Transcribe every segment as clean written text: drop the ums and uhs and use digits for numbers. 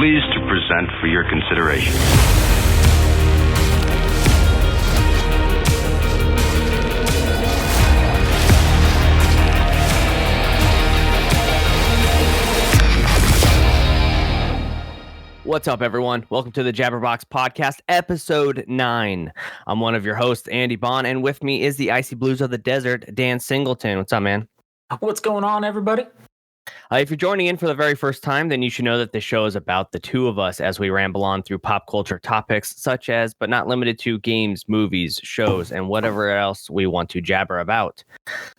pleased to present for your consideration. What's up, everyone? Welcome to the Jabberbox Podcast, Episode 9. I'm one of your hosts, Andy Bond, and with me is the Icy Blues of the Desert, Dan Singleton. What's up, man? What's going on, everybody? If you're joining in for the very first time, then you should know that this show is about the two of us as we ramble on through pop culture topics such as, but not limited to, games, movies, shows, and whatever else we want to jabber about.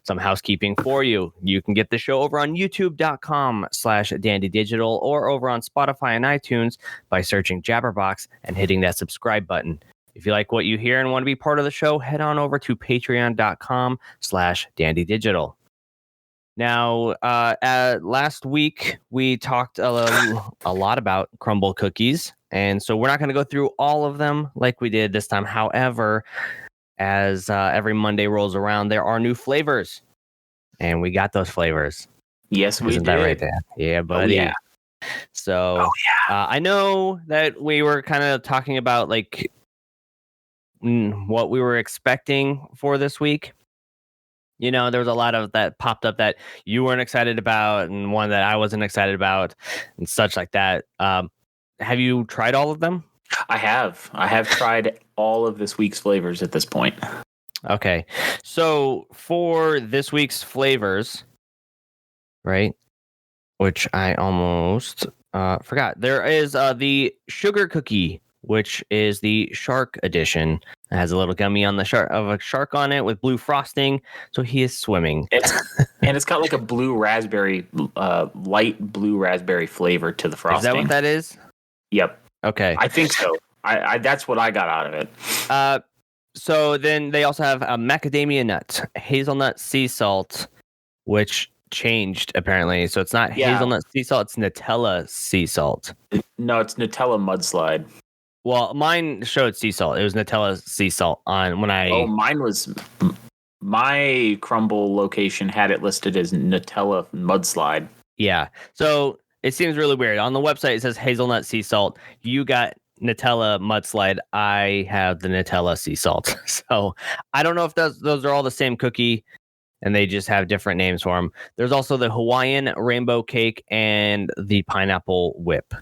Some housekeeping for you. You can get the show over on youtube.com/dandydigital or over on Spotify and iTunes by searching Jabberbox and hitting that subscribe button. If you like what you hear and want to be part of the show, head on over to patreon.com/dandydigital. Now, last week, we talked a lot about Crumbl cookies, and so we're not going to go through all of them like we did this time. However, as every Monday rolls around, there are new flavors, and we got those flavors. Yes, we Isn't did. that right there? Yeah, buddy. Oh, yeah. So, I know that we were kind of talking about like what we were expecting for this week. You know, there was a lot of that popped up that you weren't excited about and one that I wasn't excited about and such like that. Have you tried all of them? I have tried all of this week's flavors at this point. Okay. So for this week's flavors, right, which I almost forgot, there is the sugar cookie, which is the shark edition. It has a little gummy on the shark on it with blue frosting, so he is swimming. It's got like a blue raspberry, light blue raspberry flavor to the frosting. Is that what that is? Yep. Okay. I think so. I that's what I got out of it. So then they also have a macadamia nut, hazelnut sea salt, which changed apparently. So it's not hazelnut sea salt, it's Nutella sea salt. No, it's Nutella mudslide. Well, mine showed sea salt. It was Nutella sea salt on when I. Oh, mine was. My Crumbl location had it listed as Nutella mudslide. Yeah. So it seems really weird. On the website, it says hazelnut sea salt. You got Nutella mudslide. I have the Nutella sea salt. So I don't know if those are all the same cookie and they just have different names for them. There's also the Hawaiian rainbow cake and the pineapple whip.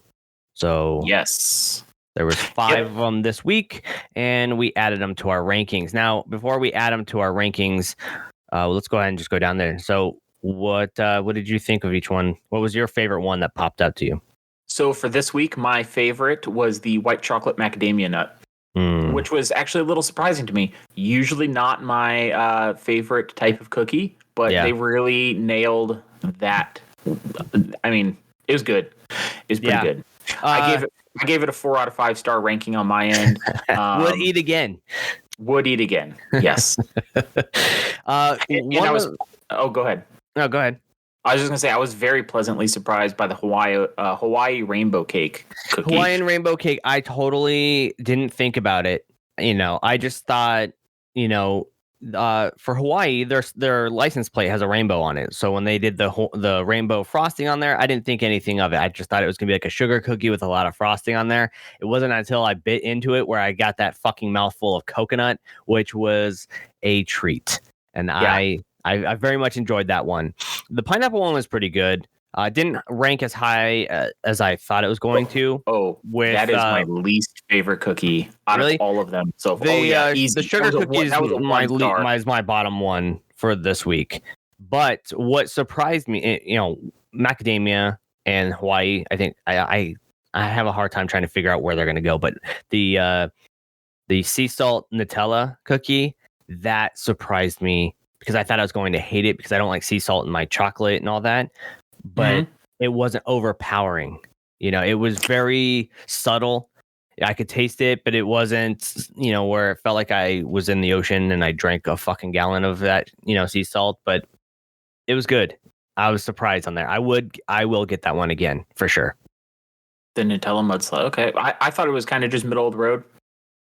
So yes. There was 5 of them this week, and we added them to our rankings. Now, before we add them to our rankings, let's go ahead and just go down there. So what did you think of each one? What was your favorite one that popped up to you? So for this week, my favorite was the white chocolate macadamia nut, which was actually a little surprising to me. Usually not my favorite type of cookie, but they really nailed that. I mean, it was good. It was pretty good. I gave it a 4 out of 5 star ranking on my end. Would eat again. Would eat again. Yes. Go ahead. No, go ahead. I was just gonna say I was very pleasantly surprised by the Hawaii rainbow cake cookie. Hawaiian rainbow cake. I totally didn't think about it. You know, I just thought, for Hawaii, their license plate has a rainbow on it. So when they did the rainbow frosting on there, I didn't think anything of it. I just thought it was gonna be like a sugar cookie with a lot of frosting on there. It wasn't until I bit into it where I got that fucking mouthful of coconut, which was a treat. And I very much enjoyed that one. The pineapple one was pretty good. Didn't rank as high as I thought it was going to. That is my least favorite cookie out of all of them. So easy. The sugar cookie is my bottom one for this week. But what surprised me, macadamia and Hawaii, I think I have a hard time trying to figure out where they're going to go. But the sea salt Nutella cookie, that surprised me because I thought I was going to hate it because I don't like sea salt in my chocolate and all that. But it wasn't overpowering. It was very subtle. I could taste it, but it wasn't, where it felt like I was in the ocean and I drank a fucking gallon of that, sea salt. But it was good. I was surprised on there. I will get that one again for sure. The Nutella mudslide. Okay, I thought it was kind of just middle of the road.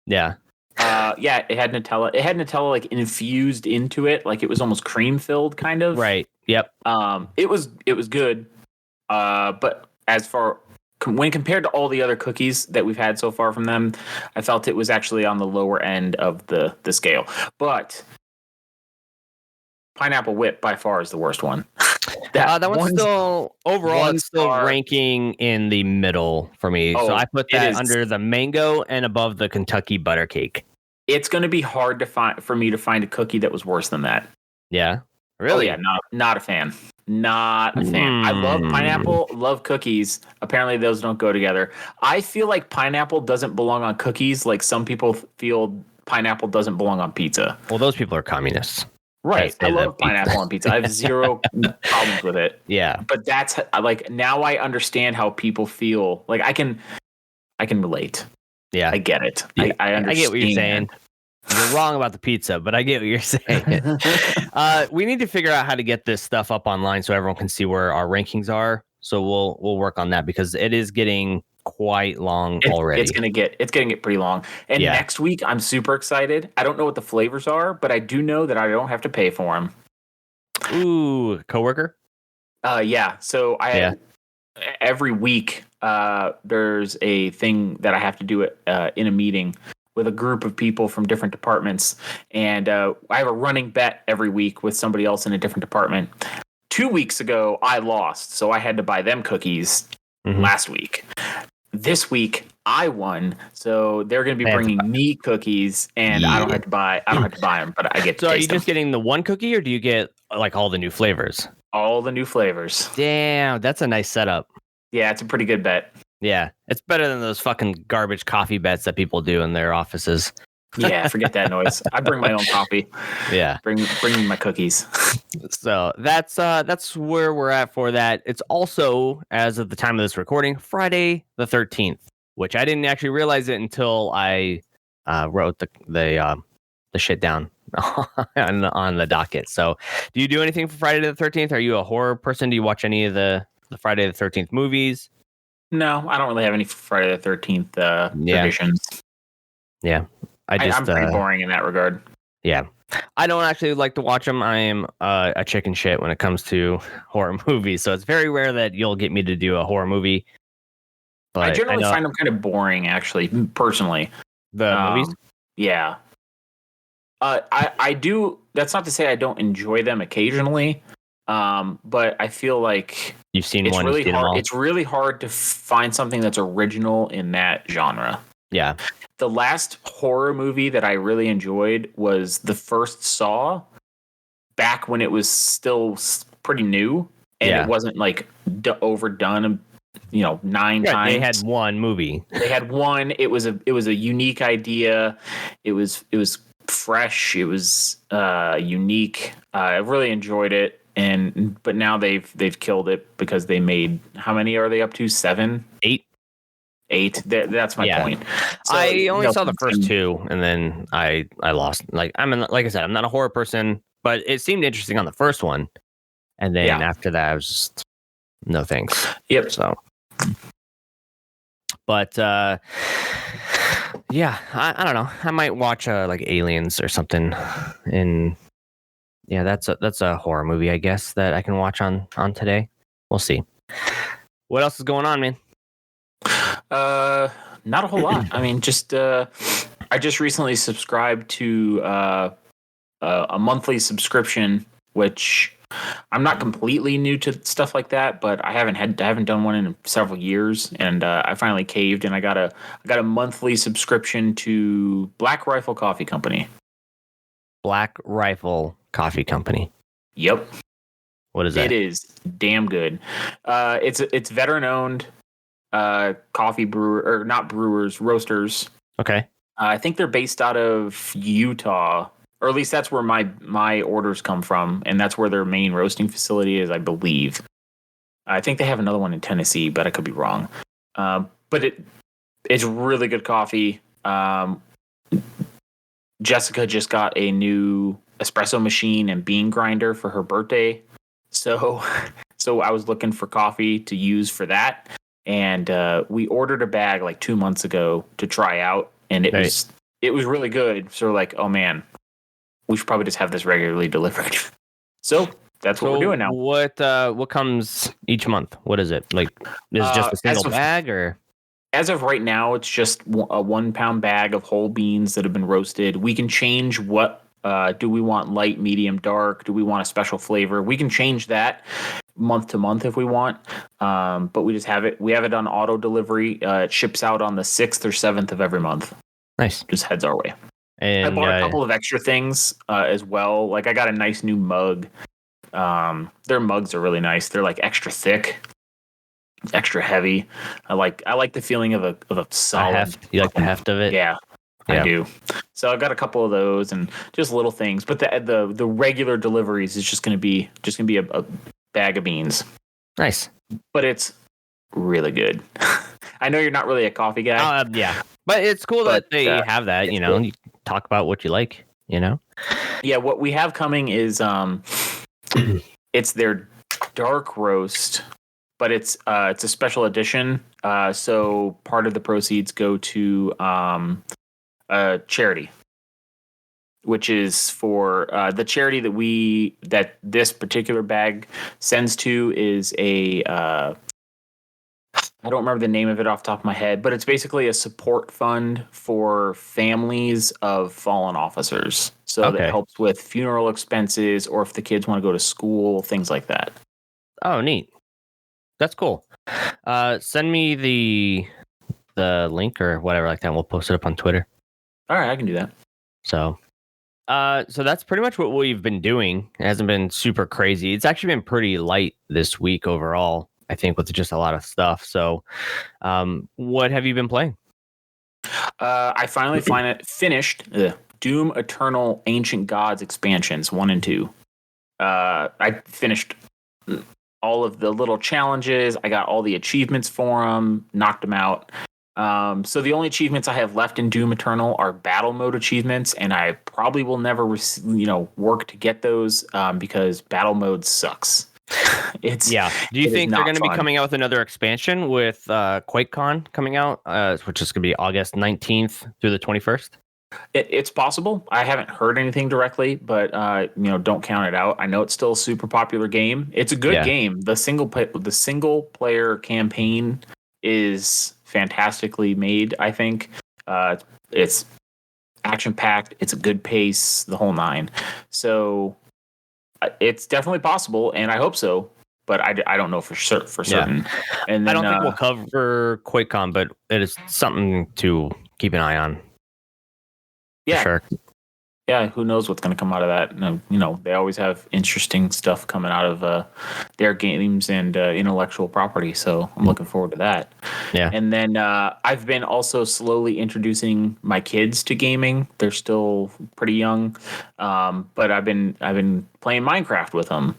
Yeah. It had Nutella. It had Nutella like infused into it, like it was almost cream filled, kind of. Right. Yep. It was good. But as far when compared to all the other cookies that we've had so far from them, I felt it was actually on the lower end of the scale. But Pineapple Whip by far is the worst one. that one's still overall. It's still ranking in the middle for me. So I put that under the mango and above the Kentucky butter cake. It's going to be hard for me to find a cookie that was worse than that. Yeah, really? Oh, yeah, not a fan. Not a fan. I love pineapple, love cookies. Apparently, those don't go together. I feel like pineapple doesn't belong on cookies, like some people feel pineapple doesn't belong on pizza. Well, those people are communists. Right. I love pineapple on pizza. I have zero problems with it. Yeah. But that's like, now I understand how people feel. Like I can relate. Yeah. I get it. I understand. I get what you're saying. You're wrong about the pizza, but I get what you're saying. We need to figure out how to get this stuff up online so everyone can see where our rankings are. So we'll work on that because it is getting quite long already. It's gonna get pretty long. And next week, I'm super excited. I don't know what the flavors are, but I do know that I don't have to pay for them. Ooh, coworker. Yeah. So every week there's a thing that I have to do in a meeting with a group of people from different departments, and I have a running bet every week with somebody else in a different department. 2 weeks ago, I lost, so I had to buy them cookies last week. This week, I won, so they're going to be bringing me cookies, and I don't have to buy them, but I get to taste them. So are you just getting the one cookie, or do you get like all the new flavors? All the new flavors. Damn, that's a nice setup. Yeah, it's a pretty good bet. Yeah, it's better than those fucking garbage coffee bets that people do in their offices. Yeah, forget that noise. I bring my own coffee. Yeah, bring me my cookies. So that's where we're at for that. It's also, as of the time of this recording, Friday the 13th, which I didn't actually realize it until I wrote the shit down on the docket. So, do you do anything for Friday the 13th? Are you a horror person? Do you watch any of the Friday the 13th movies? No, I don't really have any Friday the 13th traditions. Yeah. I'm pretty boring in that regard. Yeah. I don't actually like to watch them. I am a chicken shit when it comes to horror movies. So it's very rare that you'll get me to do a horror movie. But I generally find them kind of boring, actually, personally. The movies? Yeah. I do. That's not to say I don't enjoy them occasionally. But I feel like you've seen it's one. Really hard. It's really hard to find something that's original in that genre. Yeah. The last horror movie that I really enjoyed was the first Saw, back when it was still pretty new and it wasn't like overdone, 9 times. They had one movie. They had one. It was a unique idea. It was fresh. It was unique. I really enjoyed it. But now they've killed it because they made, how many are they up to? 7? 8. That's my point. So, I only saw the first 2 and then I lost. Like I said, I'm not a horror person, but it seemed interesting on the first one. And then after that, I was just no thanks. Yep. So, but I don't know. I might watch like Aliens or something. And yeah, that's a horror movie, I guess, that I can watch on today. We'll see. What else is going on, man? Not a whole lot. I mean, I just recently subscribed to a monthly subscription, which I'm not completely new to stuff like that, but I haven't done one in several years, and I finally caved, and I got a monthly subscription to Black Rifle Coffee Company. Black Rifle Coffee Company. Yep. What is that? It is damn good. It's veteran owned. Coffee brewer, or not brewers, roasters. Okay. I think they're based out of Utah, or at least that's where my orders come from, and that's where their main roasting facility is, I believe. I think they have another one in Tennessee, but I could be wrong. But it's really good coffee. Jessica just got a new espresso machine and bean grinder for her birthday, so I was looking for coffee to use for that. And we ordered a bag like 2 months ago to try out, and it was really good. So we're like, oh man, we should probably just have this regularly delivered. So that's what we're doing now. What comes each month? What is it? Like, is it just a single bag or? As of right now, it's just a 1 pound bag of whole beans that have been roasted. We can change what do we want, light, medium, dark? Do we want a special flavor? We can change that month to month if we want. But we just have it. We have it on auto delivery. It ships out on the 6th or 7th of every month. Nice. Just heads our way. And I bought a couple of extra things as well. Like I got a nice new mug. Their mugs are really nice. They're like extra thick. Extra heavy. I like the feeling of a solid heft. You like the heft of it? Yeah, I do. So I got a couple of those and just little things. But the regular deliveries is just gonna be a bag of beans. Nice. But it's really good. I know you're not really a coffee guy. Yeah. But it's cool that they have that, you know, you talk about what you like, you know? Yeah, what we have coming is it's their dark roast. But it's a special edition, so part of the proceeds go to a charity, which is for the charity that this particular bag sends to is I don't remember the name of it off the top of my head, but it's basically a support fund for families of fallen officers. So that helps with funeral expenses, or if the kids want to go to school, things like that. Oh, neat. That's cool. Send me the link or whatever like that. We'll post it up on Twitter. All right, I can do that. So that's pretty much what we've been doing. It hasn't been super crazy. It's actually been pretty light this week overall, I think, with just a lot of stuff. So, what have you been playing? I finally finished Doom Eternal Ancient Gods expansions 1 and 2. I finished all of the little challenges. I got all the achievements for them, knocked them out. So the only achievements I have left in Doom Eternal are battle mode achievements, and I probably will never, work to get those because battle mode sucks. Do you think they're going to be coming out with another expansion with QuakeCon coming out, which is going to be August 19th through the 21st? It's possible. I haven't heard anything directly, but don't count it out. I know it's still a super popular game. It's a good game. The single player campaign is fantastically made. I think it's action packed. It's a good pace. The whole nine. So it's definitely possible, and I hope so. But I don't know for certain. Yeah. And then, I don't think we'll cover QuakeCon, but it is something to keep an eye on. Yeah, sure. Yeah, who knows what's going to come out of that? They always have interesting stuff coming out of their games and intellectual property. So I'm looking forward to that. Yeah. And then I've been also slowly introducing my kids to gaming. They're still pretty young, but I've been playing Minecraft with them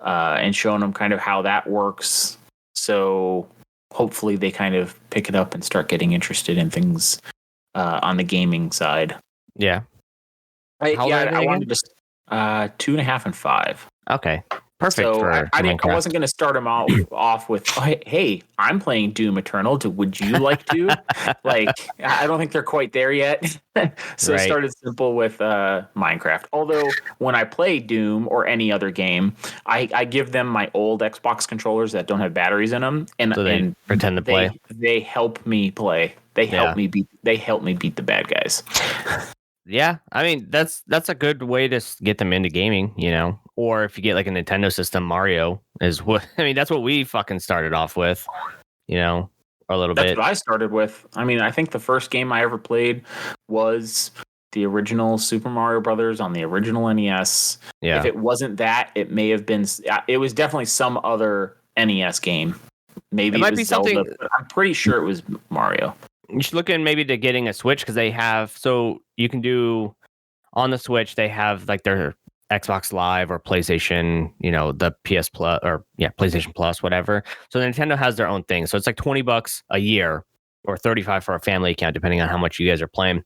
and showing them kind of how that works. So hopefully they kind of pick it up and start getting interested in things on the gaming side. Yeah. I wanted to 2.5 and 5. Okay. Perfect. So I wasn't going to start them off with, hey, I'm playing Doom Eternal. Would you like to? I don't think they're quite there yet. So I started simple with Minecraft. Although when I play Doom or any other game, I give them my old Xbox controllers that don't have batteries in them, and pretend to play. They help me play. They help me beat the bad guys. Yeah, I mean that's a good way to get them into gaming, Or if you get like a Nintendo system, Mario is what that's what we fucking started off with, a little bit. That's what I started with. I mean, I think the first game I ever played was the original Super Mario Brothers on the original NES. Yeah. If it wasn't that, it may have been. It was definitely some other NES game. Maybe it might be Zelda, something. But I'm pretty sure it was Mario. You should look in maybe to getting a Switch because they have, so you can do on the Switch, they have like their Xbox Live or PlayStation, the PS Plus or PlayStation Plus, whatever. So Nintendo has their own thing. So it's like $20 a year or $35 for a family account, depending on how much you guys are playing.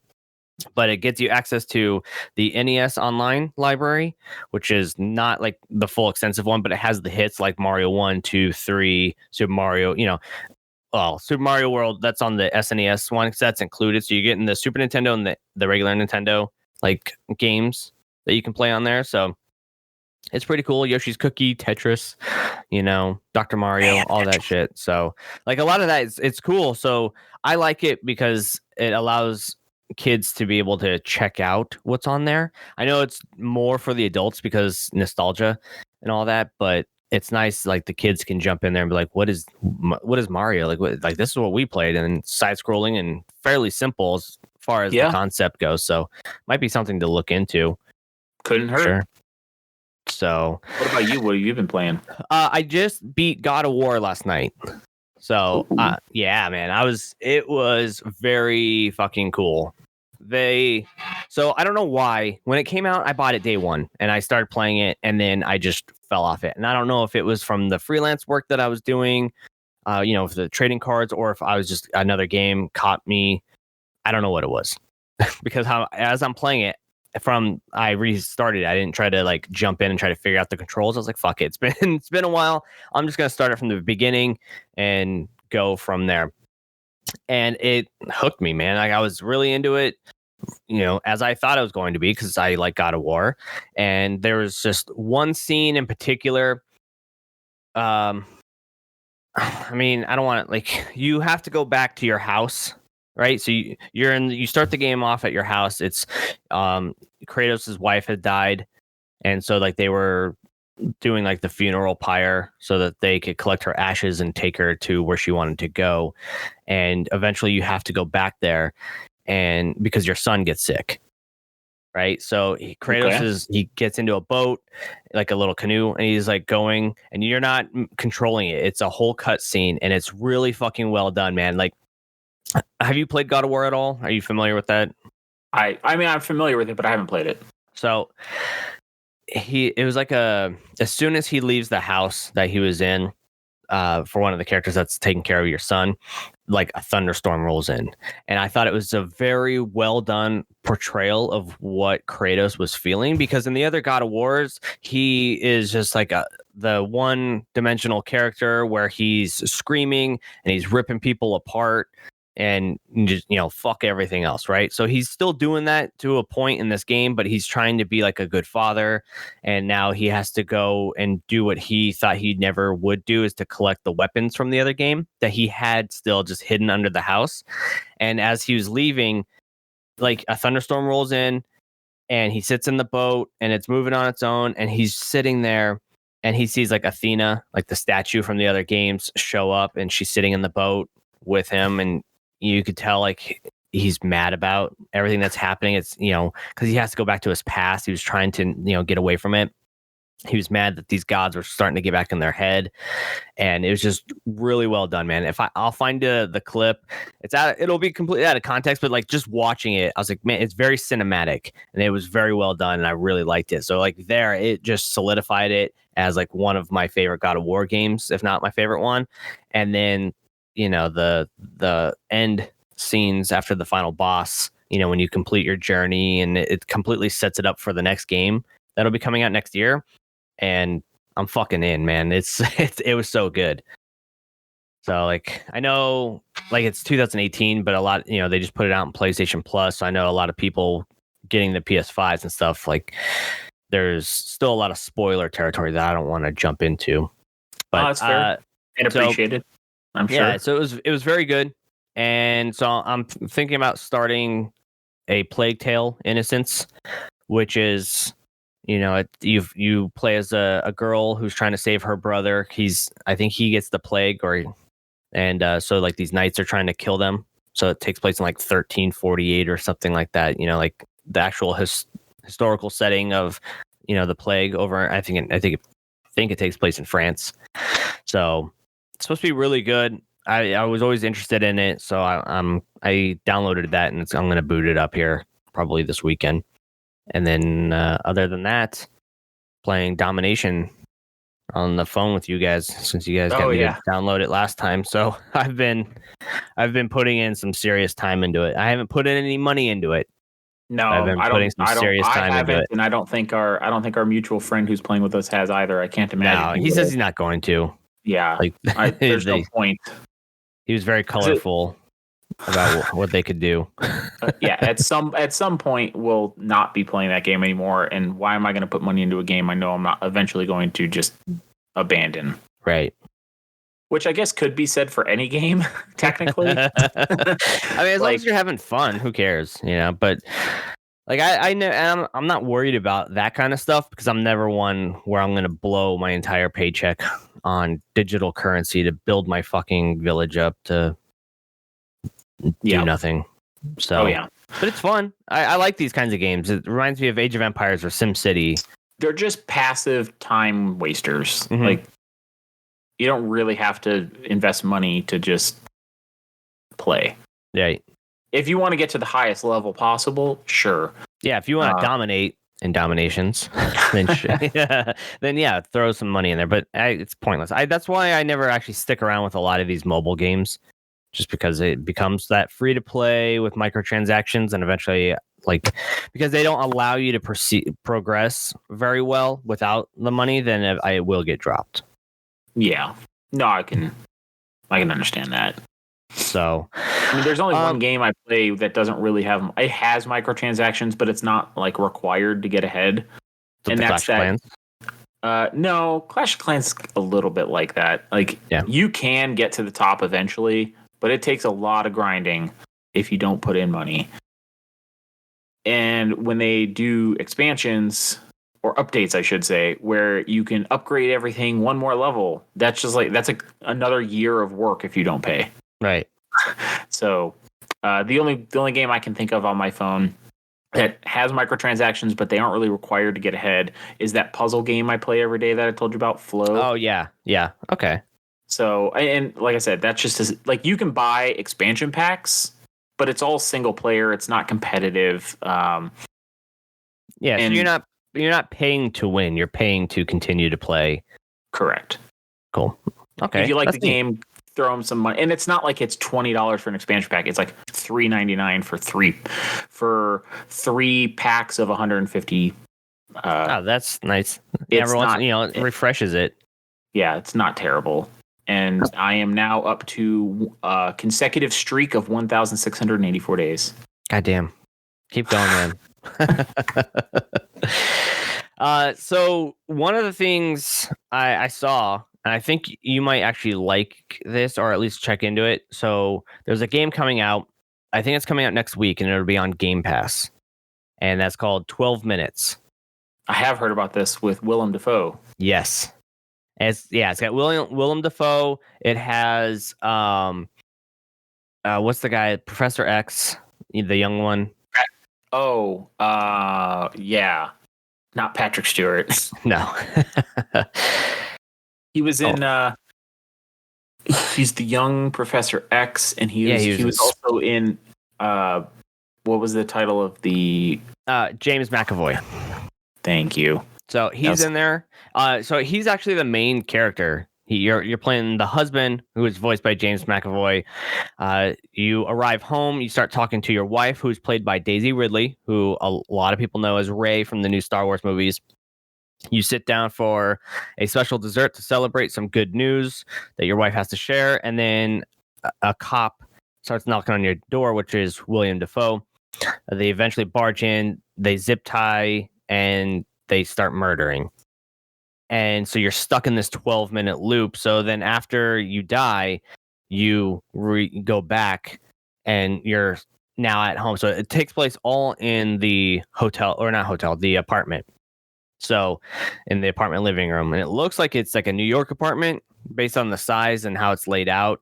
But it gets you access to the NES Online library, which is not like the full extensive one, but it has the hits like Mario 1, 2, 3, Super Mario, Super Mario World, that's on the SNES one, because that's included. So you're getting the Super Nintendo and the regular Nintendo like games that you can play on there. So It's pretty cool. Yoshi's Cookie, Tetris, Dr. Mario, all that shit. So like a lot of that it's cool. So I like it because it allows kids to be able to check out what's on there. I know it's more for the adults because nostalgia and all that, but it's nice. Like the kids can jump in there and be like, what is Mario? Like this is what we played, and side scrolling and fairly simple as far as the concept goes. So might be something to look into. Couldn't hurt. Sure. So what about you? What have you been playing? I just beat God of War last night. So yeah, man, it was very fucking cool. So I don't know why when it came out, I bought it day one and I started playing it and then I just fell off it. And I don't know if it was from the freelance work that I was doing, for the trading cards, or if I was just another game caught me. I don't know what it was because as I'm playing it, I restarted. I didn't try to like jump in and try to figure out the controls. I was like, fuck it. It's been a while. I'm just going to start it from the beginning and go from there. And it hooked me, man. Like I was really into it, as I thought I was going to be, because I like God of War. And there was just one scene in particular. I mean, I don't want to, like, you have to go back to your house. Right, so you start the game off at your house. It's Kratos' wife had died, and so like they were doing like the funeral pyre so that they could collect her ashes and take her to where she wanted to go. And eventually, you have to go back there, and because your son gets sick, right? So Kratos he gets into a boat, like a little canoe, and he's like going, and you're not controlling it. It's a whole cut scene, and it's really fucking well done, man. Like. Have you played God of War at all? Are you familiar with that? I mean, I'm familiar with it, but I haven't played it. So it was like as soon as he leaves the house that he was in, for one of the characters that's taking care of your son, like a thunderstorm rolls in. And I thought it was a very well done portrayal of what Kratos was feeling, because in the other God of Wars, he is just like the one dimensional character where he's screaming and he's ripping people apart and just, fuck everything else, right? So he's still doing that to a point in this game, but he's trying to be like a good father. And now he has to go and do what he thought he never would do, is to collect the weapons from the other game that he had still just hidden under the house. And as he was leaving, like a thunderstorm rolls in and he sits in the boat and it's moving on its own. And he's sitting there and he sees like Athena, like the statue from the other games, show up, and she's sitting in the boat with him. And you could tell like he's mad about everything that's happening. It's, because he has to go back to his past. He was trying to, get away from it. He was mad that these gods were starting to get back in their head. And it was just really well done, man. I'll find the clip. It'll be completely out of context, but like just watching it, I was like, man, it's very cinematic and it was very well done. And I really liked it. So like it just solidified it as like one of my favorite God of War games, if not my favorite one. And then, the end scenes after the final boss, when you complete your journey, and it completely sets it up for the next game that'll be coming out next year. And I'm fucking in, man. It was so good. So like, I know like it's 2018, but a lot, they just put it out on PlayStation Plus. So I know a lot of people getting the PS5s and stuff. Like there's still a lot of spoiler territory that I don't want to jump into. But that's fair and appreciated. I'm sure. Yeah, so it was very good. And so I'm thinking about starting a Plague Tale: Innocence, which is, you play as a girl who's trying to save her brother. I think he gets the plague, so like these knights are trying to kill them. So it takes place in like 1348 or something like that. Like the actual historical setting of, the plague over. I think it takes place in France. So it's supposed to be really good. I was always interested in it, so I downloaded that, and I'm going to boot it up here probably this weekend. And then other than that, playing Domination on the phone with you guys, since you guys got me to download it last time. So I've been putting in some serious time into it. I haven't put in any money into it. No, I've been putting some serious time into it. And I don't think our mutual friend who's playing with us has either. I can't imagine. No, he says he's not going to. Yeah, like there's no point. He was very colorful about what they could do. Yeah, at some point we'll not be playing that game anymore. And why am I going to put money into a game I know I'm not eventually going to just abandon? Right. Which I guess could be said for any game, technically. I mean, as long as you're having fun, who cares? But like I know I'm not worried about that kind of stuff because I'm never one where I'm going to blow my entire paycheck on digital currency to build my fucking village up to do nothing. So, but it's fun. I like these kinds of games. It reminds me of Age of Empires or SimCity. They're just passive time wasters. Mm-hmm. Like, you don't really have to invest money to just play. Right. If you want to get to the highest level possible, sure. Yeah, if you want to dominate in dominations, then throw some money in there. But it's pointless. That's why I never actually stick around with a lot of these mobile games, just because it becomes that free to play with microtransactions, and eventually, because they don't allow you to progress very well without the money, then it will get dropped. Yeah, no, I can understand that. So, I mean, there's only one game I play that doesn't really have. It has microtransactions, but it's not like required to get ahead. And that's Clash Clans? No, Clash of Clans a little bit like that. Like, you can get to the top eventually, but it takes a lot of grinding if you don't put in money. And when they do expansions or updates, I should say, where you can upgrade everything one more level, that's just that's another year of work if you don't pay. Right. So the only game I can think of on my phone that has microtransactions, but they aren't really required to get ahead, is that puzzle game I play every day that I told you about, Flow. Oh, yeah. Yeah. Okay. So, and like I said, that's just you can buy expansion packs, but it's all single player. It's not competitive. So you're not paying to win. You're paying to continue to play. Correct. Cool. Okay. If you like the game, throw them some money. And it's not like it's $20 for an expansion pack. It's like $3.99 for three packs of 150. That's nice. Everyone, it refreshes it. Yeah, it's not terrible. And I am now up to a consecutive streak of 1,684 days. Goddamn. Keep going, man. So one of the things I saw, and I think you might actually like this, or at least check into it. So there's a game coming out. I think it's coming out next week, and it'll be on Game Pass. And that's called 12 Minutes. I have heard about this with Willem Dafoe. Yes. It's got Willem Dafoe. It has what's the guy? Professor X, the young one. Oh, yeah. Not Patrick Stewart. No. He was in he's the young Professor X, and he was also in what was the title of the James McAvoy. Thank you. So he's in there. So he's actually the main character. You're playing the husband, who is voiced by James McAvoy. You arrive home. You start talking to your wife, who's played by Daisy Ridley, who a lot of people know as Rey from the new Star Wars movies. You sit down for a special dessert to celebrate some good news that your wife has to share, and then a cop starts knocking on your door, which is William Dafoe. They eventually barge in. They zip tie and they start murdering. And so you're stuck in this 12-minute loop. So then after you die, you go back and you're now at home. So it takes place all in the the apartment. So in the apartment living room. And it looks like it's like a New York apartment based on the size and how it's laid out,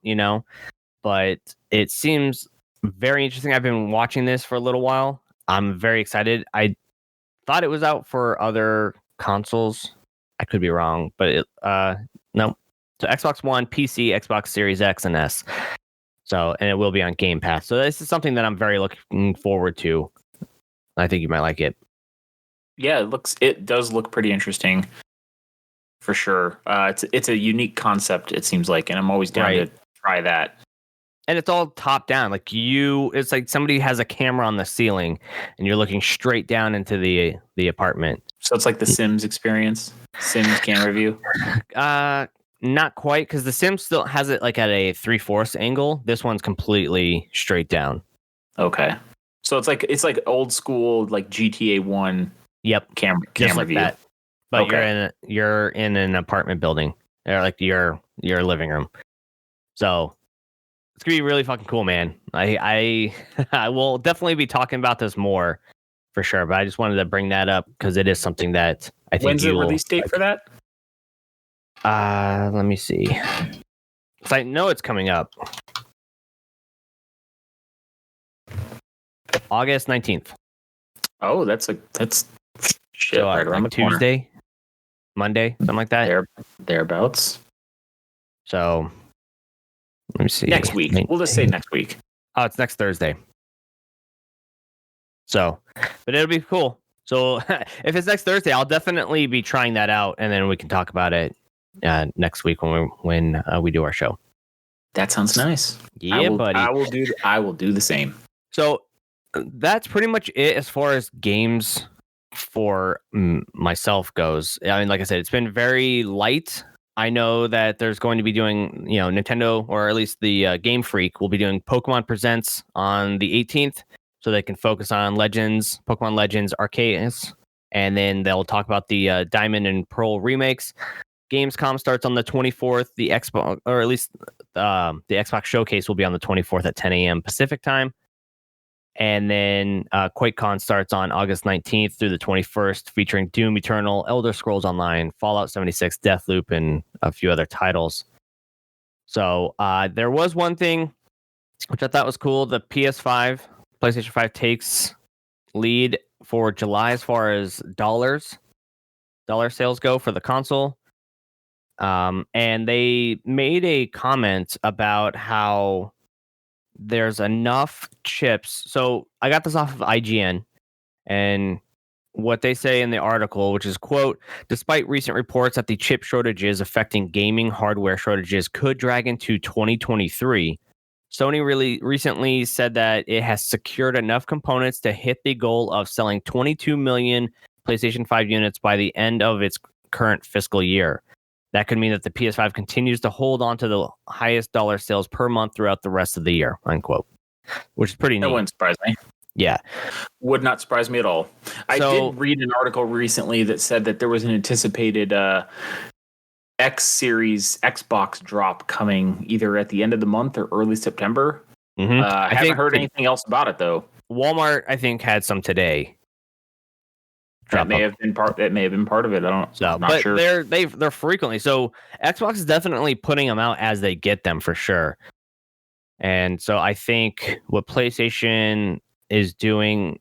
But it seems very interesting. I've been watching this for a little while. I'm very excited. I thought it was out for other consoles. I could be wrong, but no. So Xbox One, PC, Xbox Series X and S. So, and it will be on Game Pass. So this is something that I'm very looking forward to. I think you might like it. Yeah, it does look pretty interesting, for sure. It's a unique concept, it seems like, and I'm always down to try that. And it's all top down. It's like somebody has a camera on the ceiling, and you're looking straight down into the apartment. So it's like the Sims experience. Sims camera view. not quite, because The Sims still has it like at a 3/4 angle. This one's completely straight down. Okay, so it's like old school, like GTA 1. Yep, camera like view. That. But okay. you're in an apartment building, or like your living room. So it's gonna be really fucking cool, man. I I will definitely be talking about this more for sure. But I just wanted to bring that up because it is something that I think. When's the release date for that? Let me see. So I know it's coming up. August 19th. Oh, that's shit, so, right around like the corner. Tuesday, Monday, something like that. Thereabouts. So let me see. Next week. We'll just say next week. Oh, it's next Thursday. So, but it'll be cool. So if it's next Thursday, I'll definitely be trying that out, and then we can talk about it next week when we do our show. That sounds nice. Yeah, buddy. I will do the same. So that's pretty much it as far as games for myself goes. I mean, like I said, it's been very light. I know that there's going to be doing, Nintendo, or at least the Game Freak will be doing Pokemon Presents on the 18th, so they can focus on Pokemon Legends Arceus, and then they'll talk about the Diamond and Pearl remakes. Gamescom starts on the 24th. The Xbox, or at least the Xbox Showcase, will be on the 24th at 10 a.m. Pacific time. And then QuakeCon starts on August 19th through the 21st, featuring Doom Eternal, Elder Scrolls Online, Fallout 76, Deathloop, and a few other titles. So there was one thing which I thought was cool. The PlayStation 5 takes lead for July as far as dollar sales go for the console. And they made a comment about how there's enough chips. So I got this off of IGN, and what they say in the article, which is, quote, despite recent reports that the chip shortages affecting gaming hardware shortages could drag into 2023, Sony really recently said that it has secured enough components to hit the goal of selling 22 million PlayStation 5 units by the end of its current fiscal year. That could mean that the PS5 continues to hold on to the highest dollar sales per month throughout the rest of the year, unquote, which is pretty neat. That wouldn't surprise me. Yeah. Would not surprise me at all. I did read an article recently that said that there was an anticipated X Series Xbox drop coming either at the end of the month or early September. Mm-hmm. I haven't heard anything else about it, though. Walmart, I think, had some today. That may have been part of it. I'm not sure. They're frequently. So Xbox is definitely putting them out as they get them, for sure. And so I think what PlayStation is doing,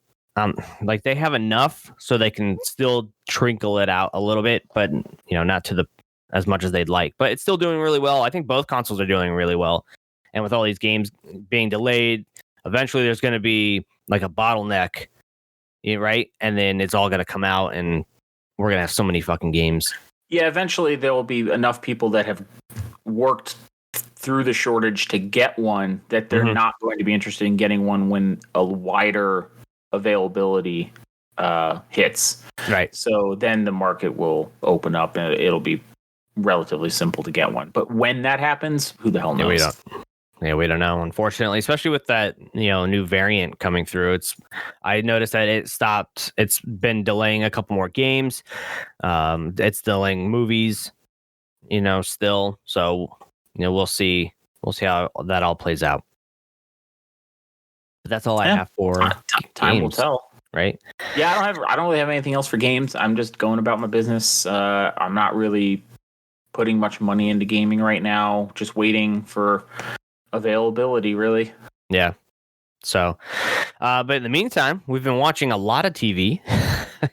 like, they have enough so they can still trickle it out a little bit, but not to as much as they'd like. But it's still doing really well. I think both consoles are doing really well. And with all these games being delayed, eventually there's going to be like a bottleneck. Right? And then it's all going to come out, and we're going to have so many fucking games. Yeah, eventually there will be enough people that have worked through the shortage to get one that they're not going to be interested in getting one when a wider availability hits. Right. So then the market will open up, and it'll be relatively simple to get one. But when that happens, who the hell knows? We don't know, unfortunately, especially with that, new variant coming through. I noticed that it stopped. It's been delaying a couple more games. It's delaying movies, still. So, we'll see how that all plays out. But that's all I have for time will tell, right? Yeah, I don't really have anything else for games. I'm just going about my business. I'm not really putting much money into gaming right now. Just waiting for availability, really. Yeah. So but in the meantime, we've been watching a lot of TV.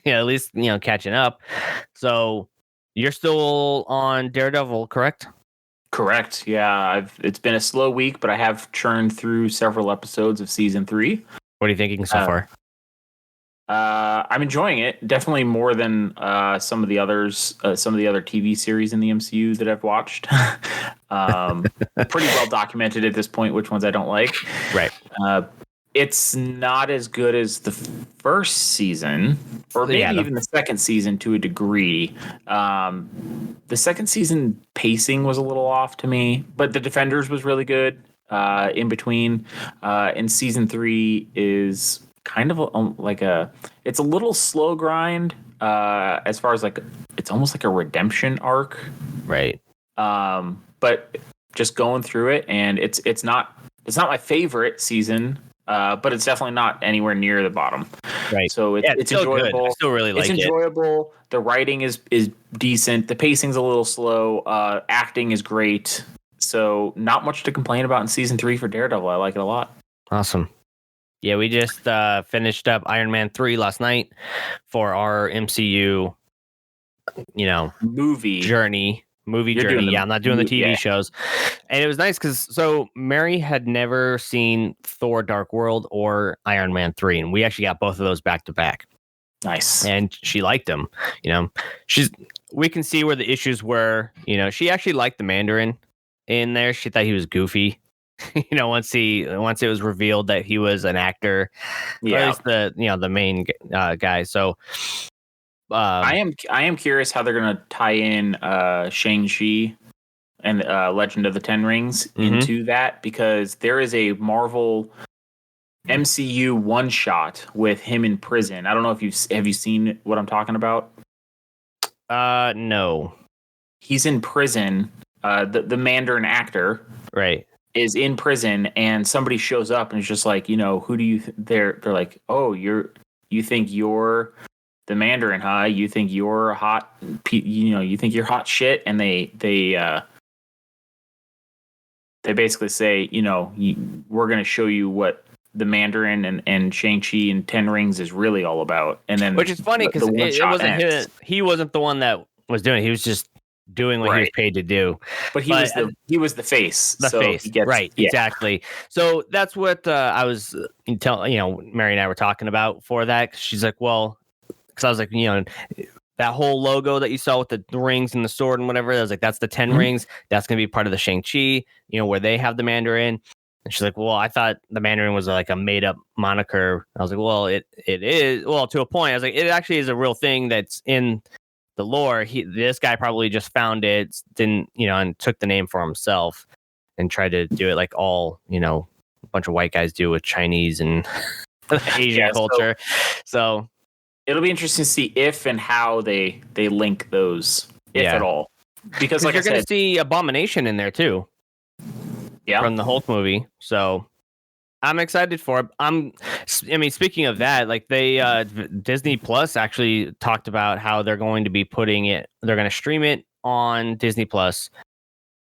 At least catching up. So you're still on Daredevil, correct? Correct. Yeah, it's been a slow week, but I have churned through several episodes of season 3. What are you thinking so far? I'm enjoying it. Definitely more than some of the other TV series in the MCU that I've watched. Pretty well documented at this point which ones I don't like. Right. It's not as good as the first season, or maybe even the second season to a degree. The second season pacing was a little off to me, but the Defenders was really good in between. And season 3 is kind of it's a little slow grind as far as it's almost like a redemption arc. Right. But just going through it, and it's not my favorite season. But it's definitely not anywhere near the bottom. Right. So it's enjoyable. Good. I still really like it. It's enjoyable. The writing is decent. The pacing's a little slow. Acting is great. So not much to complain about in season 3 for Daredevil. I like it a lot. Awesome. Yeah, we just finished up Iron Man 3 last night for our MCU, movie journey. I'm not doing the TV shows. And it was nice because Mary had never seen Thor Dark World or Iron Man 3, and we actually got both of those back to back. Nice. And she liked them. We can see where the issues were. She actually liked the Mandarin in there. She thought he was goofy. Once it was revealed that he was an actor. Yeah. Or at least the main guy. So I am curious how they're going to tie in Shang-Chi and Legend of the Ten Rings into that, because there is a Marvel MCU one shot with him in prison. I don't know if have you seen what I'm talking about? No. He's in prison. The Mandarin actor, right, is in prison, and somebody shows up and is just like, who do you? They're like, oh, you think you're the Mandarin, huh? You think you're hot? You think you're hot shit? And they basically say, we're going to show you what the Mandarin and Shang-Chi and Ten Rings is really all about. And then, which is funny because it wasn't he wasn't the one that was doing it. He was just doing what he was paid to do. But he was the face. Right? Yeah. Exactly. So that's what I was Mary and I were talking about for that. She's like, well, because I was like, that whole logo that you saw with the rings and the sword and whatever, I was like, that's the 10 rings. That's going to be part of the Shang-Chi, where they have the Mandarin. And she's like, well, I thought the Mandarin was like a made up moniker. I was like, well, it is. Well, to a point. I was like, it actually is a real thing that's in the lore. This guy probably just found it, and took the name for himself and tried to do it like all, a bunch of white guys do with Chinese and Asian culture. So it'll be interesting to see if and how they link those, if at all. Because like you're going to see Abomination in there too. Yeah. From the Hulk movie. So I'm excited for it. Speaking of that, like Disney Plus actually talked about how they're going to be they're going to stream it on Disney Plus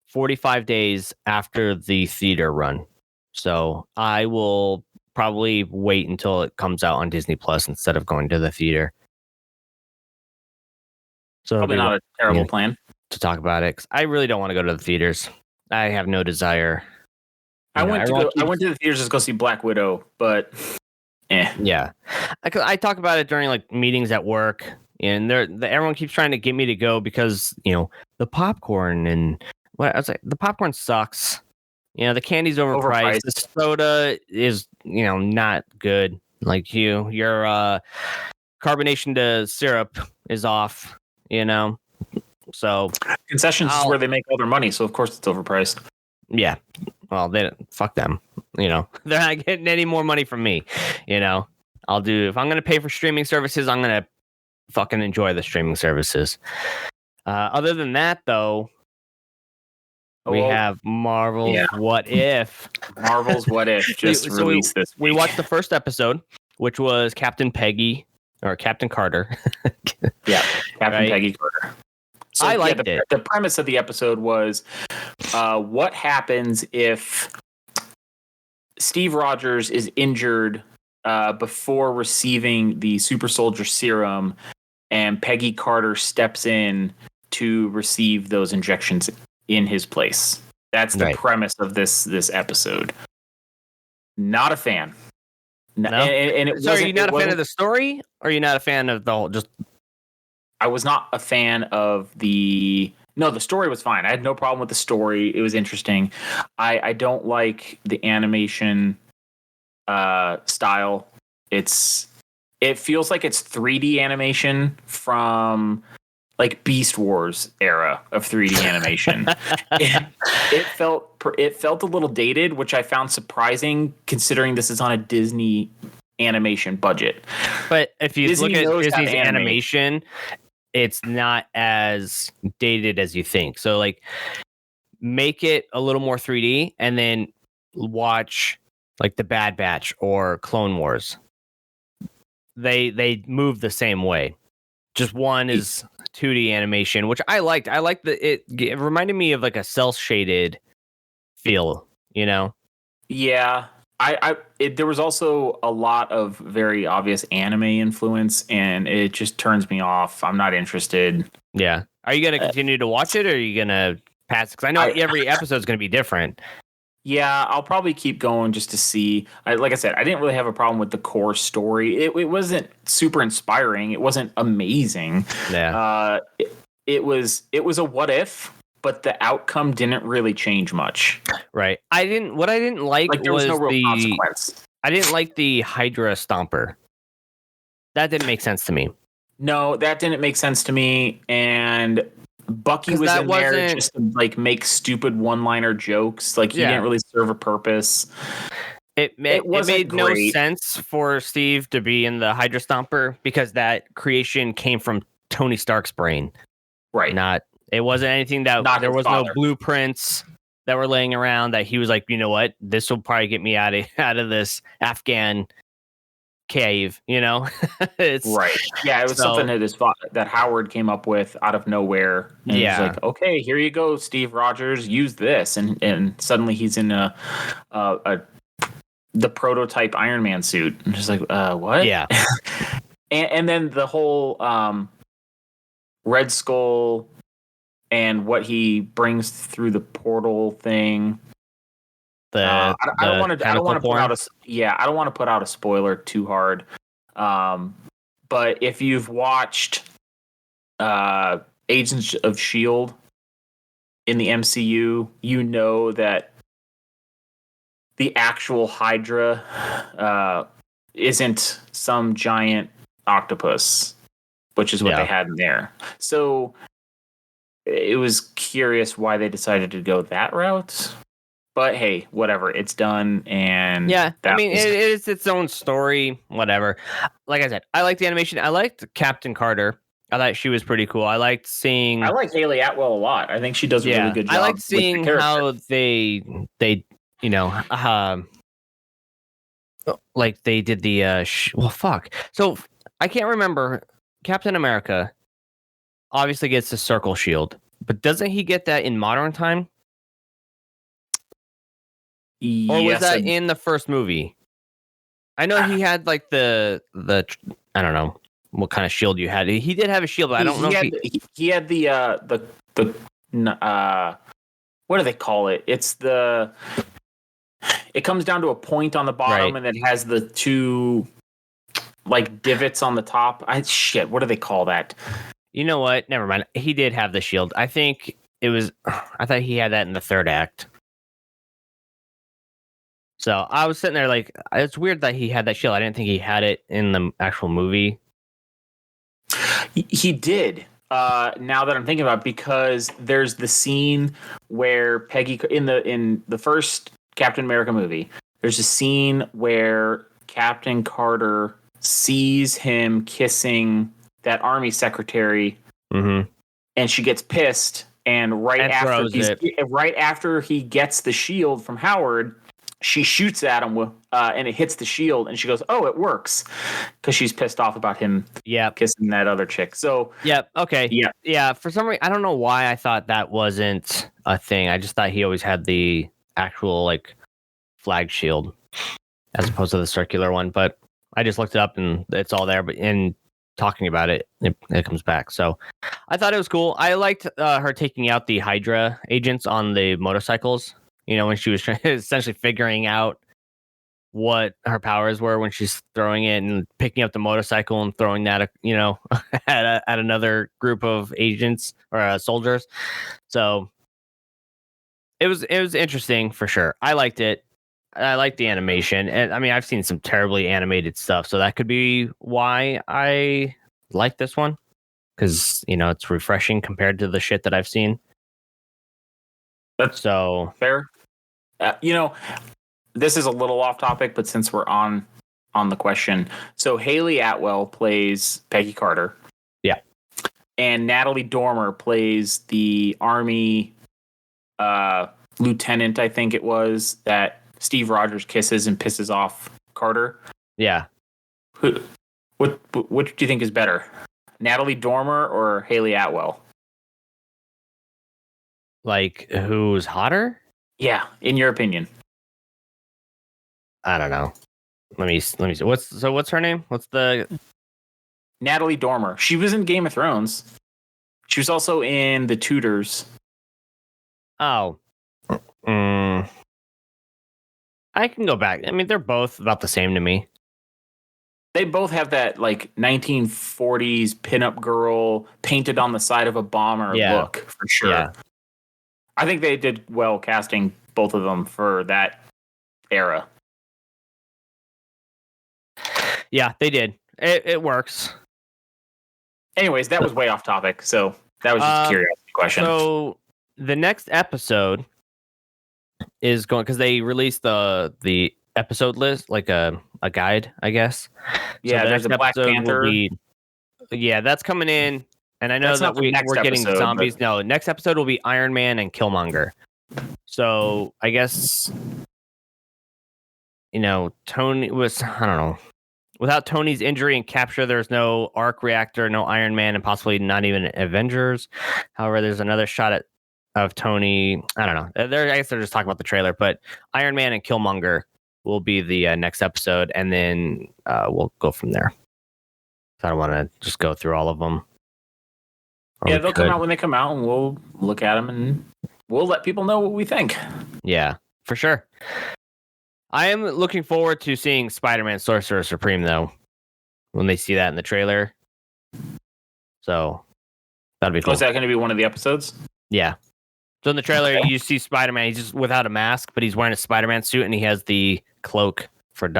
45 days after the theater run. So I will probably wait until it comes out on Disney Plus instead of going to the theater. So probably not a terrible plan to talk about it, because I really don't want to go to the theaters. I have no desire. I went to the theaters to go see Black Widow, but yeah, I talk about it during like meetings at work, and everyone keeps trying to get me to go because the popcorn and what I was like, the popcorn sucks. The candy's overpriced. The soda is not good. Like your carbonation to syrup is off. So concessions is where they make all their money, so of course it's overpriced. Yeah. Well, fuck them. They're not getting any more money from me. I'll do, if I'm going to pay for streaming services, I'm going to fucking enjoy the streaming services. Other than that, though, we have Marvel's What If. Marvel's What If just released this week. We watched the first episode, which was Captain Peggy or Captain Carter. Yeah, Captain Peggy Carter. So, I liked it. The premise of the episode was what happens if Steve Rogers is injured before receiving the super soldier serum, and Peggy Carter steps in to receive those injections in his place. That's the premise of this episode. Not a fan. No. So are you not a fan of the story, or are you not a fan of the whole just... I was not a fan of the story was fine. I had no problem with the story. It was interesting. I don't like the animation style. It feels like it's 3D animation from like Beast Wars era of 3D animation. it felt a little dated, which I found surprising considering this is on a Disney animation budget. But if you look at Disney's animation, it's not as dated as you think. So like make it a little more 3D and then watch like the Bad Batch or Clone Wars. They move the same way. Just one is 2D animation, which I liked. I liked it reminded me of like a cel shaded feel, you know? Yeah. There was also a lot of very obvious anime influence, and it just turns me off. I'm not interested. Yeah. Are you going to continue to watch it, or are you going to pass? Because I know every episode is going to be different. Yeah, I'll probably keep going just to see. Like I said, I didn't really have a problem with the core story. It wasn't super inspiring. It wasn't amazing. Yeah. It was a what if, but the outcome didn't really change much. Right. What I didn't like there was no real consequence. I didn't like the Hydra Stomper. That didn't make sense to me. No, that didn't make sense to me. And Bucky was in there just to like make stupid one-liner jokes. Like he didn't really serve a purpose. It made no sense for Steve to be in the Hydra Stomper because that creation came from Tony Stark's brain. Right. It wasn't anything that there was no blueprints that were laying around that he was like, you know what, this will probably get me out of this Afghan cave, you know? Right. Yeah, it was something that Howard came up with out of nowhere. And he was like, okay, here you go, Steve Rogers, use this. And suddenly he's in the prototype Iron Man suit. And just like, what? Yeah. and then the whole Red Skull and what he brings through the portal thing. I don't want to put out a spoiler too hard. But if you've watched Agents of S.H.I.E.L.D. in the MCU, you know that the actual Hydra isn't some giant octopus, which is what they had in there. So it was curious why they decided to go that route. But hey, whatever. It's done, and it is its own story. Whatever. Like I said, I like the animation. I liked Captain Carter. I thought she was pretty cool. I like Haley Atwell a lot. I think she does a really good job. I like seeing how they like they did the So I can't remember. Captain America obviously gets the circle shield, but doesn't he get that in modern time? Or was that in the first movie? I know he had like the I don't know what kind of shield you had. He did have a shield, but I don't know. He had the what do they call it? It comes down to a point on the bottom, and it has the two like divots on the top. What do they call that? You know what? Never mind. He did have the shield. I thought he had that in the third act. So I was sitting there like, it's weird that he had that shield. I didn't think he had it in the actual movie. He did. Now that I'm thinking about it, because there's the scene where Peggy in the first Captain America movie, there's a scene where Captain Carter sees him kissing that army secretary, and she gets pissed. And right after he gets the shield from Howard, she shoots at him and it hits the shield, and she goes, "Oh, it works," because she's pissed off about him kissing that other chick. So okay, for some reason, I don't know why I thought that wasn't a thing. I just thought he always had the actual like flag shield as opposed to the circular one. But I just looked it up and it's all there. But in talking about it, it comes back. So I thought it was cool. I liked her taking out the Hydra agents on the motorcycles. You know, when she was essentially figuring out what her powers were when she's throwing it and picking up the motorcycle and throwing that, you know, at another group of agents or soldiers. So it was interesting for sure. I liked it. I like the animation, and I mean, I've seen some terribly animated stuff, so that could be why I like this one, because it's refreshing compared to the shit that I've seen. That's so fair. This is a little off topic, but since we're on the question, so Haley Atwell plays Peggy Carter. Yeah. And Natalie Dormer plays the Army lieutenant, I think it was, that Steve Rogers kisses and pisses off Carter. Yeah. What do you think is better, Natalie Dormer or Haley Atwell? Like, who's hotter? Yeah, in your opinion. I don't know. Let me see. What's her name? What's the Natalie Dormer? She was in Game of Thrones. She was also in The Tudors. Oh. I can go back. I mean, they're both about the same to me. They both have that like 1940s pinup girl painted on the side of a bomber look, for sure. Yeah. I think they did well casting both of them for that era. Yeah, they did. It works. Anyways, that was way off topic, so that was just a curiosity question. So the next episode is going, because they released the episode list, like a guide, I guess. Yeah, so there's a Black Panther. That's coming in, and I know that we're getting zombies. But... No, next episode will be Iron Man and Killmonger. So I guess Tony was, I don't know. Without Tony's injury and capture, there's no arc reactor, no Iron Man, and possibly not even Avengers. However, there's another shot of Tony. I don't know. I guess they're just talking about the trailer, but Iron Man and Killmonger will be the next episode, and then we'll go from there. I don't want to just go through all of them. Yeah, they'll come out when they come out, and we'll look at them, and we'll let people know what we think. Yeah, for sure. I am looking forward to seeing Spider-Man Sorcerer Supreme, though, when they see that in the trailer. So, that'll be cool. Is that going to be one of the episodes? Yeah. So, in the trailer, you see Spider-Man. He's just without a mask, but he's wearing a Spider-Man suit, and he has the cloak for,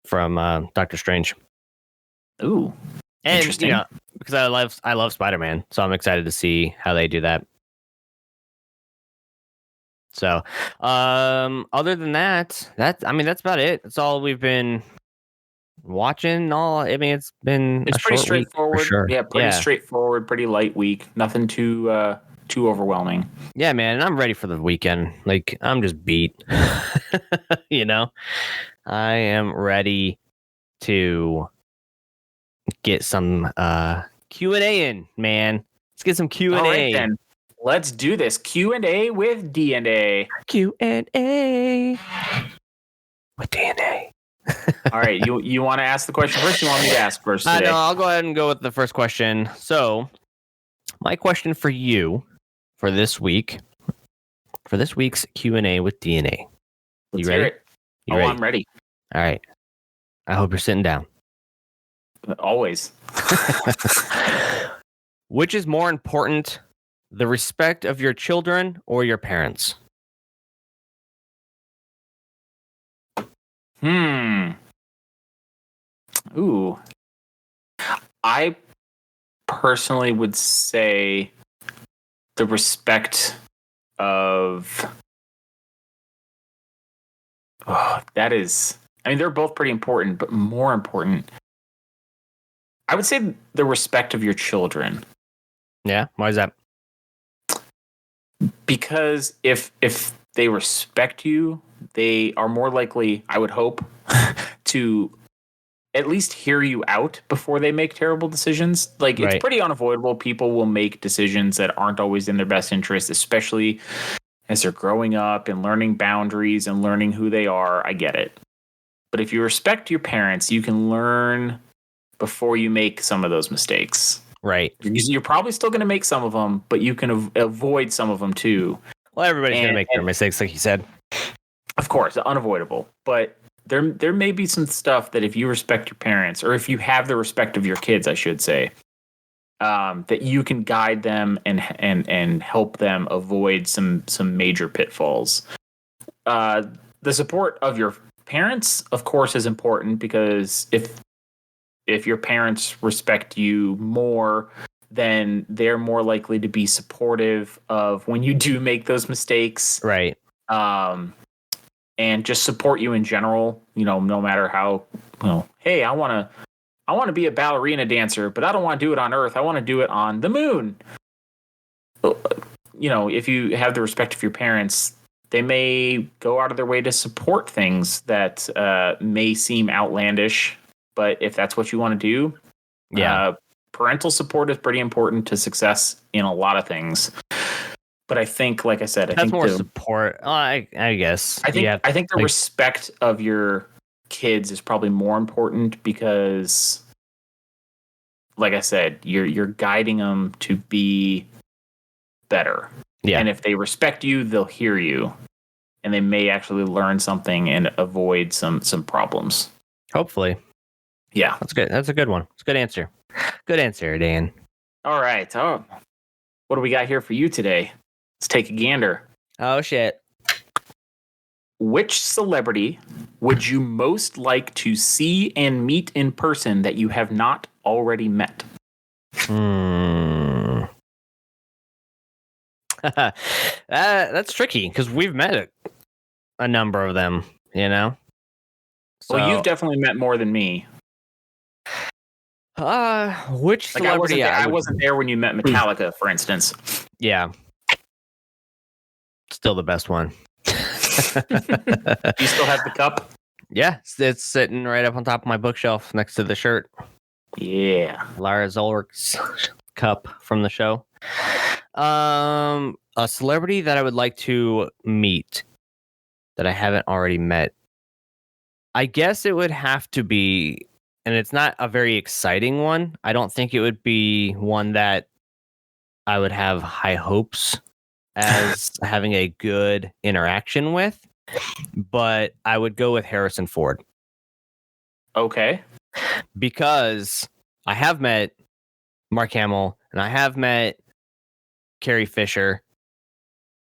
from Doctor Strange. Ooh. And, interesting. Because I love Spider-Man, so I'm excited to see how they do that. So, other than that's about it. That's all we've been watching. It's pretty straightforward. Sure. Yeah, pretty straightforward, pretty light week. Nothing too overwhelming. Yeah, man, and I'm ready for the weekend. Like, I'm just beat. I am ready to get some Q&A in, man. Let's get some Q&A. All right, then. Let's do this. Q&A with D&A. Q&A with D&A. All right. You want to ask the question first? Or you want me to ask first today? No, I'll go ahead and go with the first question. So, my question for you for this week's Q&A with D&A. You ready? You ready? I'm ready. All right. I hope you're sitting down. Always. Which is more important, the respect of your children or your parents? Ooh. I personally would say the respect of... that is... I mean, they're both pretty important, but more important, I would say the respect of your children. Yeah? Why is that? Because if they respect you, they are more likely, I would hope, to at least hear you out before they make terrible decisions. Like, it's pretty unavoidable. People will make decisions that aren't always in their best interest, especially as they're growing up and learning boundaries and learning who they are. I get it. But if you respect your parents, you can learn before you make some of those mistakes. Right. You're probably still going to make some of them, but you can avoid some of them too. Well, everybody's going to make their mistakes, like you said. Of course, unavoidable. But there may be some stuff that if you respect your parents, or if you have the respect of your kids, I should say, that you can guide them and help them avoid some major pitfalls. the support of your parents, of course, is important, because if your parents respect you more, then they're more likely to be supportive of when you do make those mistakes. Right. And just support you in general, no matter how, hey, I want to be a ballerina dancer, but I don't want to do it on Earth. I want to do it on the moon. If you have the respect of your parents, they may go out of their way to support things that may seem outlandish, but if that's what you want to do, parental support is pretty important to success in a lot of things. But I think, like I said, that's more support. I guess. I think the respect of your kids is probably more important, because, like I said, you're guiding them to be better. Yeah. And if they respect you, they'll hear you, and they may actually learn something and avoid some problems. Hopefully. Yeah. That's good. That's a good one. It's a good answer. Good answer, Dan. All right. Oh, what do we got here for you today? Let's take a gander. Oh, shit. Which celebrity would you most like to see and meet in person that you have not already met? That's tricky, because we've met a number of them, So, well, you've definitely met more than me. Which celebrity? I wasn't there when you met Metallica, for instance. Yeah. Still the best one. Do you still have the cup? Yeah, it's sitting right up on top of my bookshelf next to the shirt. Yeah. Lars Ulrich's cup from the show. A celebrity that I would like to meet that I haven't already met. I guess it would have to be, and it's not a very exciting one. I don't think it would be one that I would have high hopes as having a good interaction with, but I would go with Harrison Ford. Okay. Because I have met Mark Hamill, and I have met Carrie Fisher,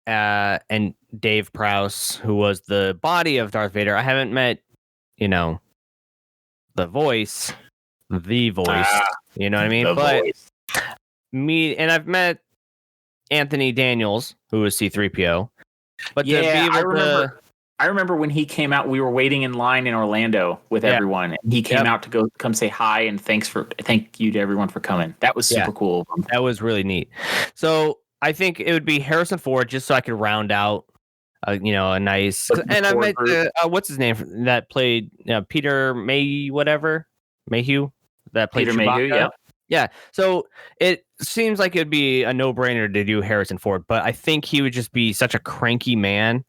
and Dave Prowse, who was the body of Darth Vader. I haven't met, the voice. You know what I mean? But and I've met Anthony Daniels, who was C-3PO. But I remember when he came out, we were waiting in line in Orlando with everyone. And he came out to come say hi and thank you to everyone for coming. That was super cool. That was really neat. So I think it would be Harrison Ford, just so I could round out, a nice. And I met what's his name that played Peter Mayhew that played Peter Chewbacca. Mayhew, Yeah. So it seems like it'd be a no-brainer to do Harrison Ford, but I think he would just be such a cranky man.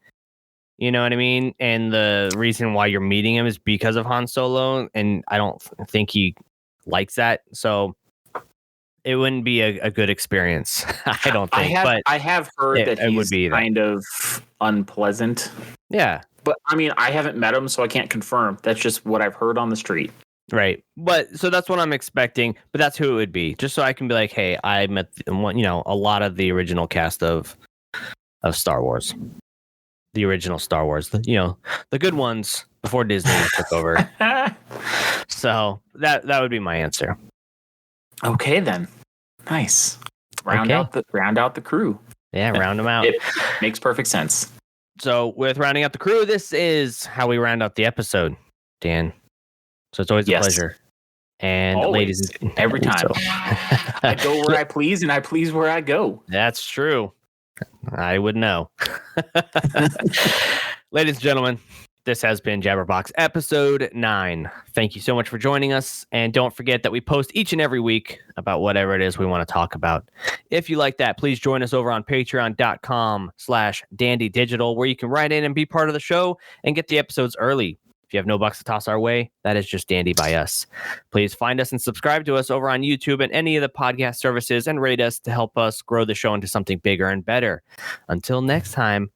You know what I mean? And the reason why you're meeting him is because of Han Solo, and I don't think he likes that. So it wouldn't be a good experience. I don't think. I have heard that he's kind of unpleasant. Yeah. But I mean, I haven't met him, so I can't confirm. That's just what I've heard on the street. Right. But so that's what I'm expecting. But that's who it would be. Just so I can be like, hey, I met a lot of the original cast of Star Wars. The original Star Wars. The good ones before Disney took over. So that would be my answer. Okay then. Nice. Round out the crew. Yeah, round them out. It makes perfect sense. So with rounding out the crew, this is how we round out the episode, Dan. So it's always a pleasure. And always. Ladies, every time. I go where I please, and I please where I go. That's true. I would know. Ladies and gentlemen, this has been Jabberbox episode 9. Thank you so much for joining us. And don't forget that we post each and every week about whatever it is we want to talk about. If you like that, please join us over on patreon.com/dandydigital, where you can write in and be part of the show and get the episodes early. If you have no bucks to toss our way, that is just dandy by us. Please find us and subscribe to us over on YouTube and any of the podcast services, and rate us to help us grow the show into something bigger and better. Until next time,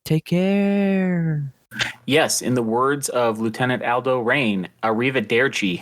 take care. Yes, in the words of Lieutenant Aldo Rain, arrivederci.